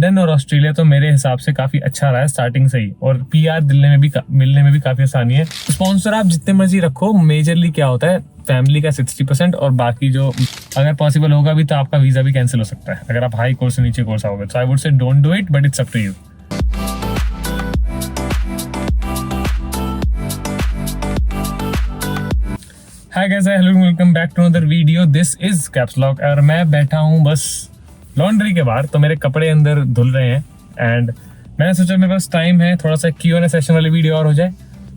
London और Australia तो मेरे हिसाब से काफी अच्छा रहा है स्टार्टिंग से ही, और पीआर मिलने में भी काफी आसानी है। स्पॉन्सर आप जितने मर्जी रखो, मेजरली क्या होता है फैमिली का 60% और बाकी जो अगर पॉसिबल होगा भी तो आपका वीजा भी कैंसिल हो सकता है अगर आप हाई कोर्स से नीचे कोर्स आओगे। So I would say don't do it, but it's up to you. Hi guys, hello, welcome back to another video. This is Caps Lock और मैं बैठा हूँ बस लॉन्ड्री के बाहर, तो मेरे कपड़े अंदर धुल रहे हैं एंड मैंने सोचा मेरे पास टाइम है थोड़ा सा Q&A सेशन वाली वीडियो और हो जाए।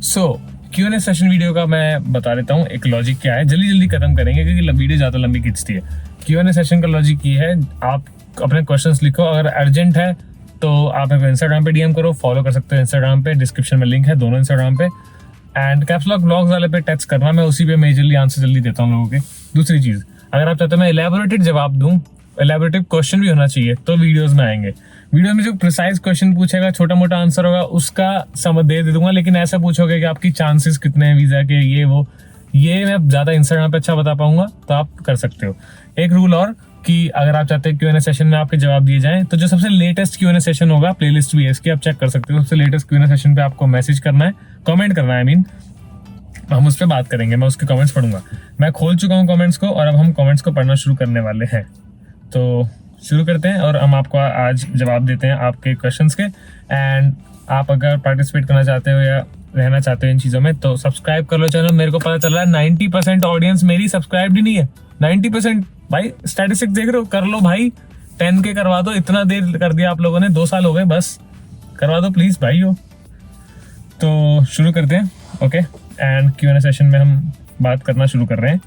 सो Q&A सेशन वीडियो का मैं बता देता हूँ एक लॉजिक क्या है, जल्दी खत्म करेंगे क्योंकि वीडियो ज़्यादा लंबी खींचती है। Q&A सेशन का लॉजिक ये है, आप अपने क्वेश्चंस लिखो, अगर अर्जेंट है तो आप मेरे को इंस्टाग्राम पे DM करो, फॉलो कर सकते हो इंस्टाग्राम पे, डिस्क्रिप्शन में लिंक है दोनों इंस्टाग्राम पे। एंड कैप्स लॉक ब्लॉग्स वाले पे टच करना, मैं उसी पे मेजरली आंसर जल्दी देता हूँ लोगों के। दूसरी चीज़, अगर आप चाहते हो मैं एलैबोरेटेड जवाब दूँ, एलैबोरेटिव क्वेश्चन भी होना चाहिए तो वीडियोस में आएंगे। वीडियो में जो प्रिसाइज क्वेश्चन पूछेगा, छोटा मोटा आंसर होगा, उसका समझ दे दूंगा, लेकिन ऐसा पूछोगे कि आपकी चांसेस कितने हैं वीज़ा के, ये मैं ज़्यादा इंस्टाग्राम पे अच्छा बता पाऊंगा, तो आप कर सकते हो। एक रूल और कि अगर आप चाहते हैं Q&A सेशन में आपके जवाब दिए जाएं, तो जो सबसे लेटेस्ट Q&A सेशन होगा, प्लेलिस्ट भी है इसकी, आप चेक कर सकते हो। सबसे लेटेस्ट Q&A सेशन पे आपको मैसेज करना है, कमेंट करना है, आई मीन हम उस पर बात करेंगे, मैं उसके कमेंट्स पढ़ूंगा। मैं खोल चुका हूँ कमेंट्स को और अब हम कमेंट्स को पढ़ना शुरू करने वाले हैं। तो शुरू करते हैं और हम आपको आज जवाब देते हैं आपके क्वेश्चंस के। एंड आप अगर पार्टिसिपेट करना चाहते हो या रहना चाहते हो इन चीज़ों में तो सब्सक्राइब कर लो चैनल। मेरे को पता चल रहा है 90% ऑडियंस मेरी सब्सक्राइब ही नहीं है। 90% भाई, स्टैटिस्टिक्स देख रहे हो, कर लो भाई, 10K करवा दो। इतना देर कर दिया आप लोगों ने, 2 साल हो गए, बस करवा दो प्लीज़ भाई हो। तो शुरू करते हैं, ओके। एंड Q&A सेशन में हम बात करना शुरू कर रहे हैं।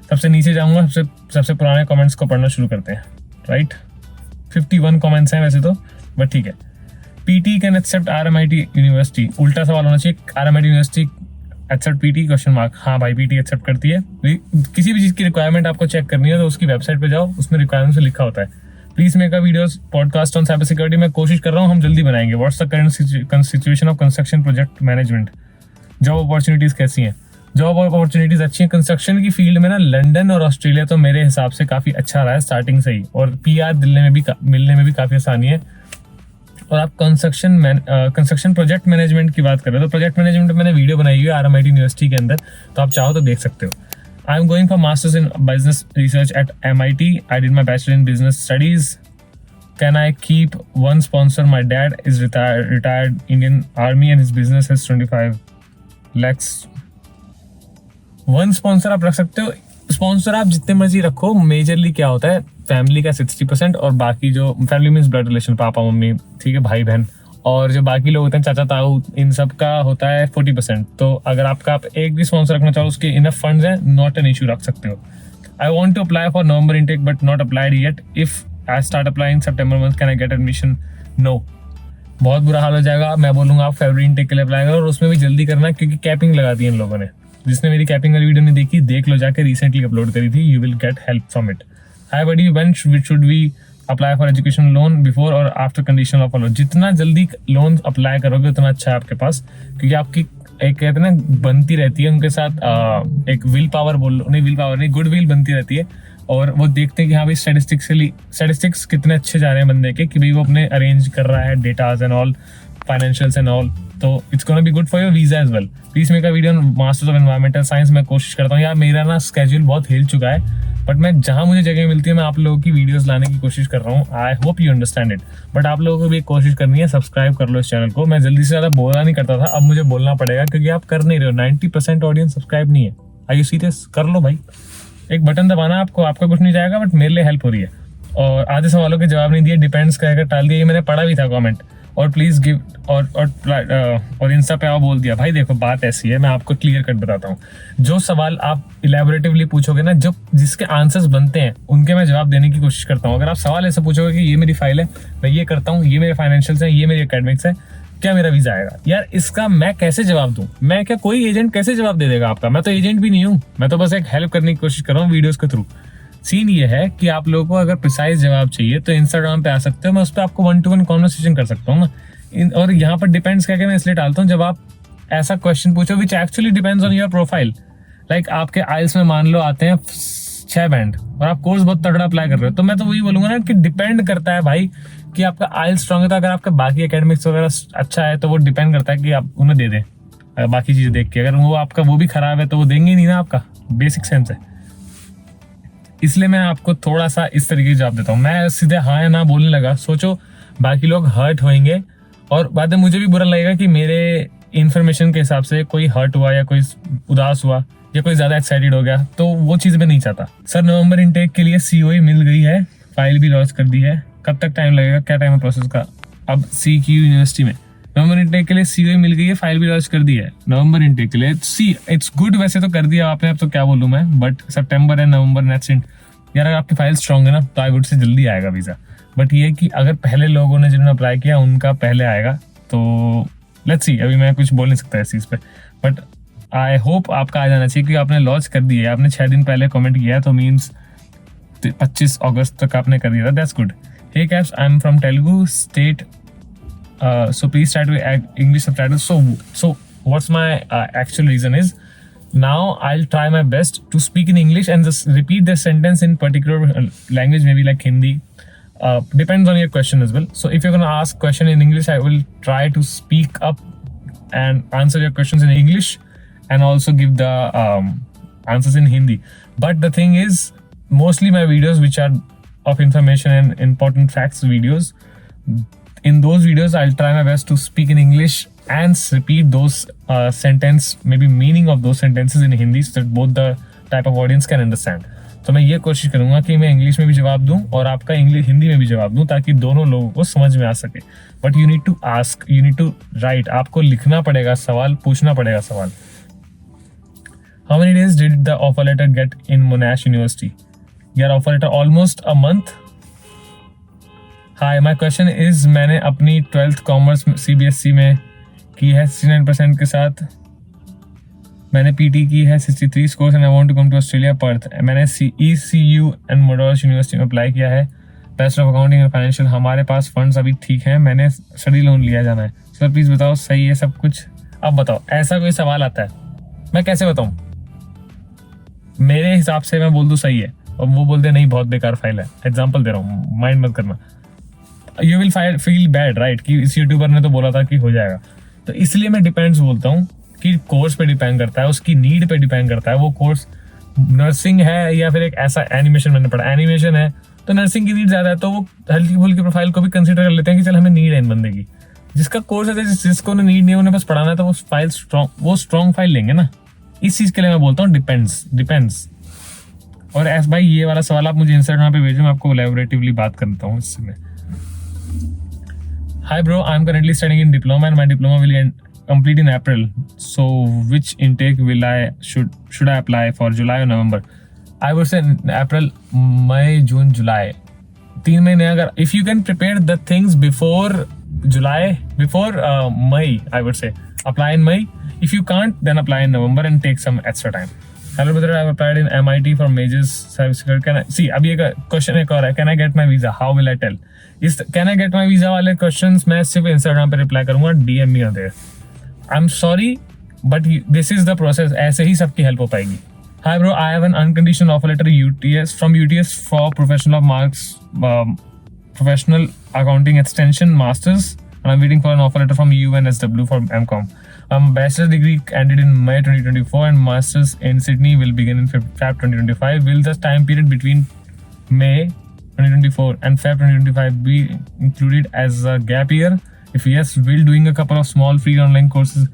सबसे नीचे जाऊंगा, सबसे पुराने कमेंट्स को पढ़ना शुरू करते हैं, राइट। 51 कमेंट्स हैं वैसे तो, बट ठीक है। PT can accept RMIT university, उल्टा सवाल होना चाहिए, RMIT university accept PT question mark. हाँ भाई, PT एक्सेप्ट करती है। किसी भी चीज़ की रिक्वायरमेंट आपको चेक करनी है तो उसकी वेबसाइट पे जाओ, उसमें रिक्वायरमेंट से लिखा होता है। Please make a videos podcast on cyber security. मैं कोशिश कर रहा हूँ, हम जल्दी बनाएंगे। What's the current situation of construction project management, job opportunities कैसी हैं? जॉब अपॉर्चुनिटीज़ अच्छी हैं कंस्ट्रक्शन की फील्ड में ना। लंदन और ऑस्ट्रेलिया तो मेरे हिसाब से काफ़ी अच्छा रहा है स्टार्टिंग से ही, और PR मिलने में भी काफ़ी आसानी है। और आप कंस्ट्रक्शन प्रोजेक्ट मैनेजमेंट की बात कर रहे हो तो प्रोजेक्ट मैनेजमेंट मैंने वीडियो बनाई हुई है RMIT यूनिवर्सिटी के अंदर, तो आप चाहो तो देख सकते हो। I am going for masters in business research eight MIT। I did my bachelor in business studies. Can I keep one sponsor? My dad is retired Indian Army and his business has 25 lakhs. One sponsor आप रख सकते हो। Sponsor आप जितने मर्जी रखो, majorly क्या होता है फैमिली का 60% और बाकी जो family means blood relation, papa mummy, ठीक है, भाई बहन, और जो बाकी लोग होते हैं चाचा ताऊ, इन सब का होता है 40%। तो अगर आप एक भी स्पॉन्सर रखना चाहो, उसके इनफ फंड्स हैं, नॉट एन इशू, रख सकते हो। I want to apply for November intake but not applied yet. If I start applying September month can I get admission? No, बहुत बुरा हाल हो जाएगा। मैं बोलूँगा आप फरवरी इनटेक के लिए अप्लाई करो, और उसमें भी जल्दी करना क्योंकि कैपिंग लगा दी इन लोगों ने। जिसने मेरी कैपिंग वाली वीडियो नहीं देखी, देख लो जाके, रिसेंटली अपलोड करी थी, you will get help from it. Hi buddy, when should we apply for education loan, before और आफ्टर कंडीशनल ऑफ लोन? जितना जल्दी लोन अप्लाई करोगे उतना अच्छा है आपके पास, क्योंकि आपकी एक कहते हैं ना बनती रहती है उनके साथ एक विल पावर, गुड विल बनती रहती है। और वो देखते हैं कि हाँ भाई स्टैटिस्टिक्स कितने अच्छे जा रहे हैं बंदे के, कि भाई वो अपने अरेंज कर रहा है datas and all, financials and all, तो it's gonna be good for your visa as well. Please make a video on masters of environmental science. मैं कोशिश करता हूँ यार, मेरा ना स्केड्यूल बहुत हिल चुका है, बट मैं जहाँ मुझे जगह मिलती है मैं आप लोगों की वीडियोस लाने की कोशिश कर रहा हूँ। I hope you understand it. But आप लोगों को भी एक कोशिश करनी है, सब्सक्राइब कर लो इस चैनल को। मैं जल्दी से ज़्यादा बोला नहीं करता था, अब मुझे बोलना पड़ेगा क्योंकि आप कर नहीं रहे हो। 90% ऑडियंस सब्सक्राइब नहीं है। Are you serious? कर लो भाई, एक बटन दबाना, आपका कुछ नहीं जाएगा, बट मेरे लिए हेल्प हो रही है। और आधे सवालों के जवाब नहीं दिए, डिपेंड्स कहकर टाल दिया, ये मैंने पढ़ा भी था कमेंट। और प्लीज गिव और इंस्टा पे आओ बोल दिया। भाई देखो, बात ऐसी है, मैं आपको क्लियर कट बताता हूँ। जो सवाल आप इलेबोरेटिवली पूछोगे ना, जो जिसके आंसर्स बनते हैं उनके मैं जवाब देने की कोशिश करता हूँ। अगर आप सवाल ऐसे पूछोगे कि ये मेरी फाइल है, मैं ये करता हूँ, ये मेरे फाइनेंशियल्स हैं, ये मेरी एकेडमिक्स है, क्या मेरा वीजा आएगा? यार इसका मैं कैसे जवाब दूं? मैं क्या, कोई एजेंट कैसे जवाब दे देगा आपका? मैं तो एजेंट भी नहीं हूँ, मैं तो बस एक हेल्प करने की कोशिश कर रहा हूँ वीडियोस के थ्रू। सीन ये है कि आप लोगों को अगर प्रिसाइज जवाब चाहिए तो इंस्टाग्राम पे आ सकते हो, मैं उस पर आपको 1-to-1 कॉन्वर्सेशन कर सकता हूँ ना। और यहाँ पर डिपेंड्स करके मैं इसलिए डालता हूँ, जब आप ऐसा क्वेश्चन पूछो which actually depends on your profile. Like आपके आइल्स में मान लो आते हैं 6 बैंड और आप कोर्स बहुत तगड़ा अप्लाई कर रहे हो, तो मैं तो वही बोलूंगा ना कि डिपेंड करता है भाई कि आपका आइल स्ट्रांग है, तो अगर आपका बाकी एकेडमिक्स वगैरह अच्छा है तो वो डिपेंड करता है कि आप उन्हें दे दें बाकी चीज़ें देख के। अगर वो आपका वो भी खराब है तो वो देंगे ही नहीं ना, आपका बेसिक सेंस है। इसलिए मैं आपको थोड़ा सा इस तरीके से जवाब देता हूँ। मैं सीधे हाँ या ना बोलने लगा, सोचो बाकी लोग हर्ट होंगे और बाद में मुझे भी बुरा लगेगा कि मेरे इन्फॉर्मेशन के हिसाब से कोई हर्ट हुआ या कोई उदास हुआ या कोई ज़्यादा एक्साइटेड हो गया, तो वो चीज़ मैं नहीं चाहता। सर नवंबर इनटेक के लिए सीओई मिल गई है, फाइल भी लॉन्च कर दी है, कब तक टाइम लगेगा, क्या टाइम है प्रोसेस का? अब CQ यूनिवर्सिटी में नवंबर इनटेक के लिए सीओई मिल गई है, फाइल भी लॉन्च कर दी है नवंबर इनटेक के लिए। सी इट्स गुड, वैसे तो कर दिया आपने, अब तो क्या बोलूँ मैं, बट सितंबर है, नवंबर नेक्स्ट यार अगर आपकी फाइल स्ट्रॉन्ग है ना तो आई वुड से जल्दी आएगा वीज़ा। बट ये कि अगर पहले लोगों ने जिन्होंने अप्लाई किया उनका पहले आएगा, तो लेट्स सी, अभी मैं कुछ बोल नहीं सकता इस चीज़ पे, बट आई होप आपका आ जाना चाहिए क्योंकि आपने लॉन्च कर दिया है, आपने 6 दिन पहले कमेंट किया है, तो मीन्स 25 अगस्त तक आपने कर दिया था, that's good. Hey caps, I am from Telugu state, so please try to English subtitles. So what's my actual reason is, now I'll try my best to speak in English and just repeat the sentence in particular language, maybe like Hindi. Depends on your question as well. So if you're going to ask question in English, I will try to speak up and answer your questions in English and also give the answers in Hindi. But the thing is, mostly my videos which are of information and important facts videos, in those videos I'll try my best to speak in English and repeat those sentence, maybe meaning of those sentences in Hindi, so that both the type of audience can understand. तो मैं ये कोशिश करूंगा कि मैं English में भी जवाब दूं और आपका इंग्लिश हिंदी में भी जवाब दूं, ताकि दोनों लोगों को समझ में आ सके। But you need to ask, you need to write, आपको लिखना पड़ेगा सवाल, पूछना पड़ेगा सवाल। How many days did the offer letter get in Monash university? यार offer letter almost a month. Hi, my question is, मैंने अपनी 12th कॉमर्स CBSE में की है 69% के साथ, मैंने PT की है 63 scores and I want to come to Australia Perth. मैंने ECU एंड मद्रास यूनिवर्सिटी में अप्लाई किया है, bachelor of accounting and financial, हमारे पास फंड्स अभी ठीक हैं, मैंने स्टडी लोन लिया जाना है। सर प्लीज़ बताओ सही है सब कुछ? अब बताओ, ऐसा कोई सवाल आता है, मैं कैसे बताऊँ? मेरे हिसाब से मैं बोल दूँ सही है और वो बोलते नहीं बहुत बेकार फाइल है, एग्जाम्पल दे रहा हूँ, माइंड मत करना। You will feel bad right कि इस यूट्यूबर ने तो बोला था कि हो जाएगा, तो इसलिए मैं डिपेंड्स बोलता हूँ कि कोर्स पे डिपेंड करता है, उसकी नीड पे डिपेंड करता है। वो कोर्स नर्सिंग है या फिर एक ऐसा एनिमेशन, मैंने पढ़ा एनिमेशन है तो नर्सिंग की नीड ज़्यादा है, तो वो हल्की फुल्की प्रोफाइल को भी कंसिडर कर लेते हैं कि चल हमें नीड है इन बंदे की। जिसका कोर्स है, जिसको नीड नहीं है उन्हें बस पढ़ाना है, तो वो फाइल स्ट्रॉन्ग फाइल लेंगे ना। इस चीज़ के लिए मैं बोलता हूँ डिपेंड्स। और ऐसा भाई ये वाला सवाल आप मुझे इंस्टाग्राम पे भेजो, मैं आपको कोलैबोरेटिवली बात करता हूँ इससे में। Hi bro, I'm currently studying in diploma and my diploma will complete in April. So which intake should I apply for, July or November? I would say April, May, June, July. 3 महीने अगर if you can prepare the things before July, before May, I would say apply in May. If you can't, then apply in November and take some extra time. Hello brother, I've applied in MIT for majors cybersecurity. Can I see? अभी एक question एक और है, can I get my visa? How will I tell? इस can I get my visa वाले questions मैं सिर्फ Instagram पे रिप्लाई करूंगा, DM me there. I am sorry but this is the process, ऐसे ही सबकी हेल्प हो पाएगी। Hi bro, I have an unconditional offer letter UTS from UTS for professional of marks professional accounting extension masters and I'm waiting for an offer letter from UNSW for MCOM. Bachelor's degree ended in May 2024 and master's in Sydney will begin in Feb 2025. Will the time period between May 2024 and Feb 2025 be included as a gap year? If yes, will doing a couple of small free online courses?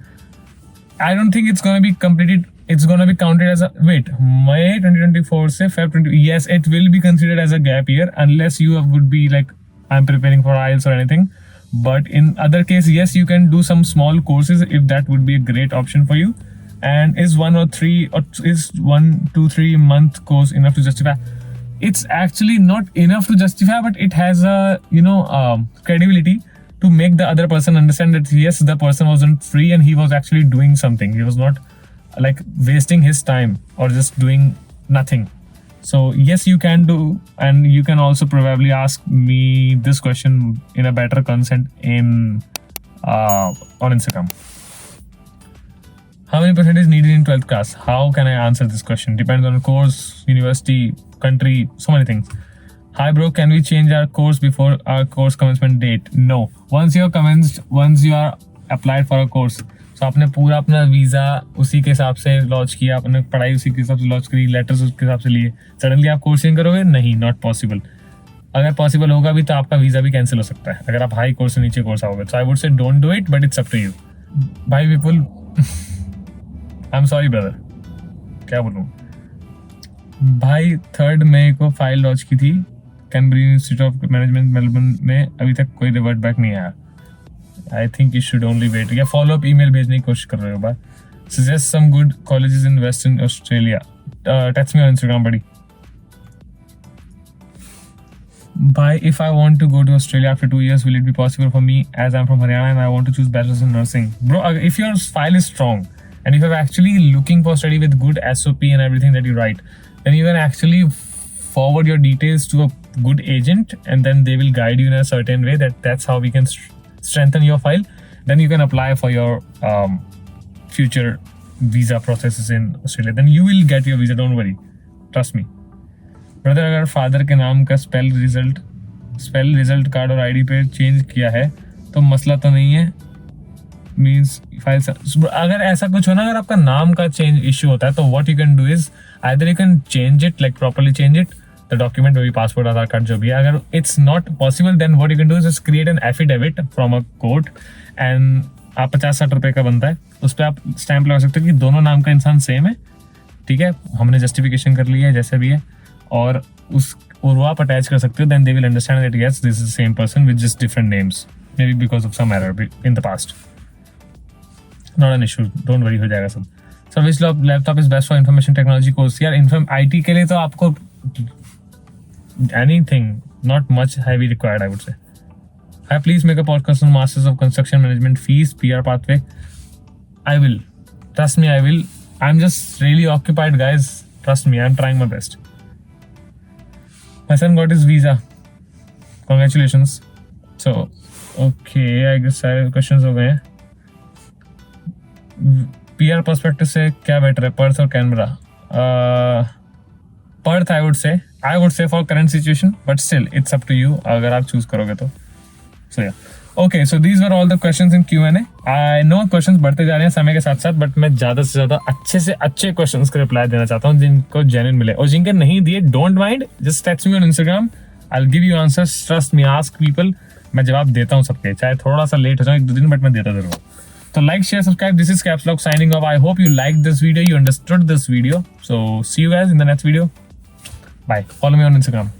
I don't think it's going to be completed. It's going to be counted as a May 2024 से Feb 20. Yes, it will be considered as a gap year unless you would be like I'm preparing for IELTS or anything. But in other case, yes, you can do some small courses if that would be a great option for you. And is 1 to 3 month course enough to justify? It's actually not enough to justify, but it has a credibility to make the other person understand that yes, the person wasn't free and he was actually doing something. He was not like wasting his time or just doing nothing. So yes, you can do, and you can also probably ask me this question in a better consent on Instagram. How many percent is needed in 12th class? How can I answer this question? Depends on course, university, country, so many things. Hi bro, can we change our course before our course commencement date? No. Once you are applied for a course, so आपने पूरा अपना visa उसी के हिसाब से launch किया, अपने पढ़ाई उसी के हिसाब से लॉन्च करी, लेटर्स उसके हिसाब से लिए, सडनली आप कोर्स चेंज करोगे? नहीं, नॉट पॉसिबल. अगर पॉसिबल होगा भी तो आपका वीज़ा भी कैंसिल हो सकता है अगर आप हाई कोर्स से नीचे कोर्स आओगे. So I would say don't do it, but it's up to you. भाई Vipul, I am sorry brother, क्या बोलूँ भाई. 3 मई को फाइल लॉन्च की थी Cambridge institute of management Melbourne में, अभी तक कोई रिवर्ट बैक नहीं आया. I think you should only wait. या फॉलो अप ईमेल भेजने की कोशिश कर रहे हो. बात suggest some good colleges in western Australia. Text me on Instagram buddy. Bhai, if I want to go to Australia after 2 years, will it be possible for me as I'm from Haryana and I want to choose bachelor's in nursing? Bro, if your file is strong and if you're actually looking for study with good SOP and everything that you write, then you can actually forward your details to a good agent and then they will guide you in a certain way. That's how we can strengthen your file. Then you can apply for your future visa processes in Australia. Then you will get your visa, don't worry. Trust me. Brother, अगर father के नाम का spell result card और ID पे change किया है तो मसला तो नहीं है. मीन्स फाइल अगर ऐसा कुछ हो ना, अगर आपका नाम का चेंज इश्यू होता है तो what you can do is either you can change it, like properly change it, the document में भी पासपोर्ट, आधार कार्ड जो भी है. अगर it's not possible then what you can do is create an affidavit from a court and आप 50-60 रुपये का बनता है, उस पर आप स्टैंप लगा सकते हो कि दोनों नाम का इंसान सेम है. ठीक है, हमने जस्टिफिकेशन कर लिया है जैसे भी है, और वो आप अटैच कर सकते हो. Then they will understand that yes this is the same person with just different names, may be because of some error in the past. Not an issue, don't worry, हो जाएगा सब. So which laptop is best for information technology course? यार IT के लिए तो आपको anything, not much heavy required I would say. Hi, please make a podcast on Masters of Construction Management fees, PR pathway. I will. Trust me, I will. I'm just really occupied, guys. Trust me, I'm trying my best. My son got his visa. Congratulations. So, okay, I guess सारे questions हो गए हैं. PR perspective से क्या better है, Perth और Canberra? Perth, I would say for current situation, but still, it's up to you. अगर आप choose करोगे तो. So yeah. Okay, so these were all the questions in Q&A. I know questions बढ़ते जा रहे हैं समय के साथ साथ, बट मैं ज़्यादा से ज़्यादा अच्छे से अच्छे questions का रिप्लाई देना चाहता हूँ जिनको genuine मिले, और जिनके नहीं दिए don't mind, just text me on Instagram. I'll give you answers. Trust me, ask people. मैं जवाब देता हूँ सबके, चाहे थोड़ा सा लेट हो जाए 1-2 दिन, बट मैं देता जरूर. So like, share, subscribe. This is Caps Lock signing off. I hope you liked this video, you understood this video. So see you guys in the next video. Bye. Follow me on Instagram.